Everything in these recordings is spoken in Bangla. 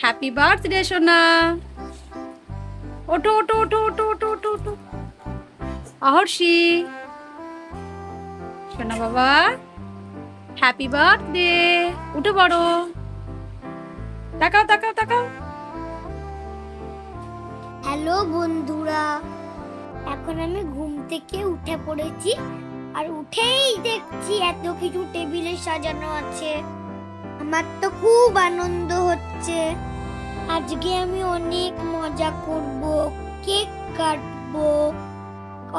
হ্যাপি বার্থডে সোনা। ওঠো ওঠো ওঠো ওঠো ওঠো ওঠো ওঠো। অহর্ষি সোনা বাবা, হ্যাপি বার্থডে। উঠে পড়ো, তাকাও তাকাও তাকাও। হ্যালো বন্ধুরা, এখন আমি ঘুম থেকে উঠে পড়েছি আর উঠেই দেখছি এত কিছু টেবিলে সাজানো আছে। আমার তো খুব আনন্দ হচ্ছে। আজকে আমি অনেক মজা করব, কেক কাটবো,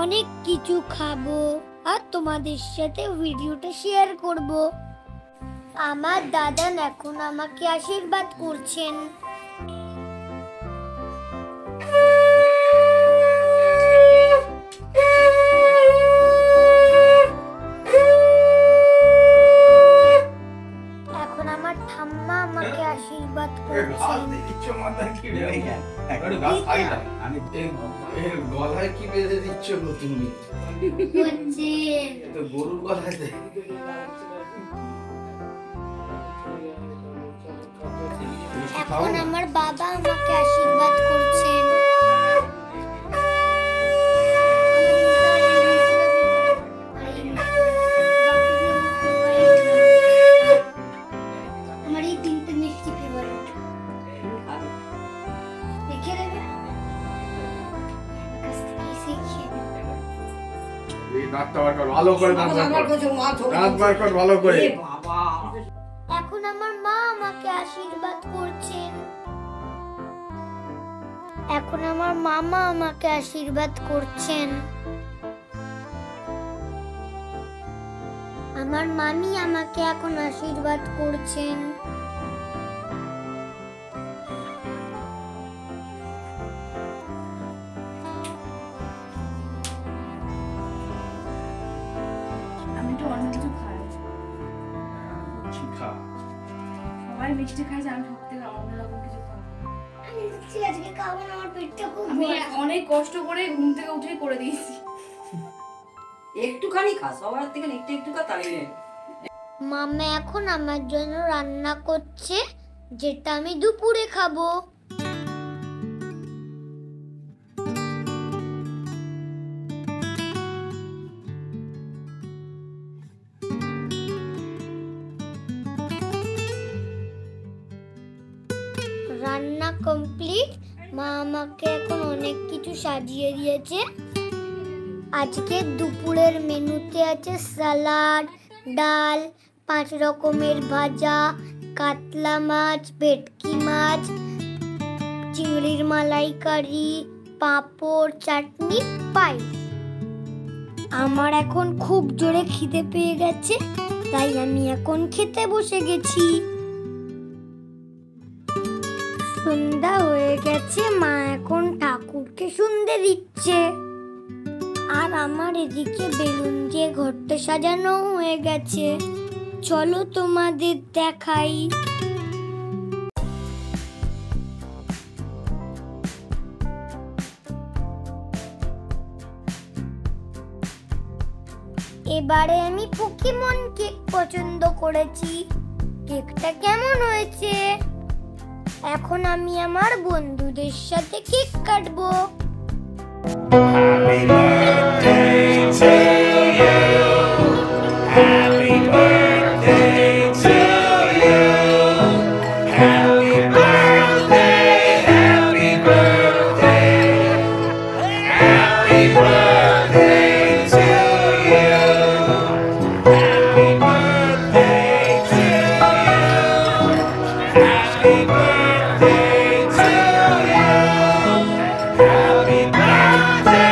অনেক কিছু খাবো আর তোমাদের সাথে ভিডিওটা শেয়ার করব। আমার দাদা এখন আমাকে আশীর্বাদ করছেন। এখন আমার ঠাম্মা আমাকে আশীর্বাদ করছেন। গলায় কি বেঁধে দিচ্ছ তুমি? গরুর গলায়। এখন আমার বাবা আমাকে আশীর্বাদ করছেন। আমার এই তিনটে মিষ্টি ফেভারিট। দেখে দেবে? এখন আমার মা আমাকে আশীর্বাদ করছেন। এখন আমার মামা আমাকে আশীর্বাদ করছেন। আমার মামি আমাকে এখন আশীর্বাদ করছেন। আমি একটু অন্য কিছু খাই। সবাই মিষ্টি খাই, আমি সব থেকে অন্যরকম কিছু খাই। আজকে খাবো না, আমার পেটটা খুব আমি অনেক কষ্ট করে ঘুম থেকে উঠেই করে দিয়েছি। একটুখানি খা, সবার থেকে একটু একটু খা, তাই মামা এখন আমার জন্য রান্না করছে, যেটা আমি দুপুরে খাবো। রান্না কমপ্লিট। মা আমাকে এখন অনেক কিছু সাজিয়ে দিয়েছে। আজকে দুপুরের মেনুতে আছে সালাড, ডাল, 5 রকমের ভাজা, কাতলা মাছ, ভেটকি মাছ, চিংড়ির মালাইকারি, পাঁপড়, চাটনি, পায়েস। আমার এখন খুব জোরে খিদে পেয়ে গেছে, তাই আমি এখন খেতে বসে গেছি। সন্ধ্যা হয়ে গেছে, মা এখন ঠাকুরকে সন্ধ্যে দিচ্ছে। আর আমার এদিকে বেলুন দিয়ে ঘরটা সাজানো হয়ে গেছে। চলো তোমাদের দেখাই। এবারে আমি পোকেমন কেক পছন্দ করেছি। কেকটা কেমন হয়েছে? এখন আমি আমার বন্ধুদের সাথে কেক কাটবো। Happy birthday to you. Happy birthday to you. Happy birthday, happy birthday. Happy birthday to you. Happy birthday to you. Happy birthday to you. Happy birthday.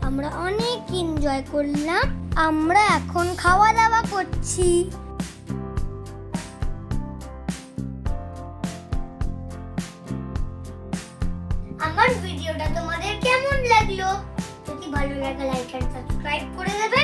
আমরা অনেক এনজয় করলাম। আমরা এখন খাওয়া দাওয়া করছি। আমার ভিডিওটা তোমাদের কেমন লাগলো? যদি ভালো লাগে লাইক এন্ড সাবস্ক্রাইব করে দেবে।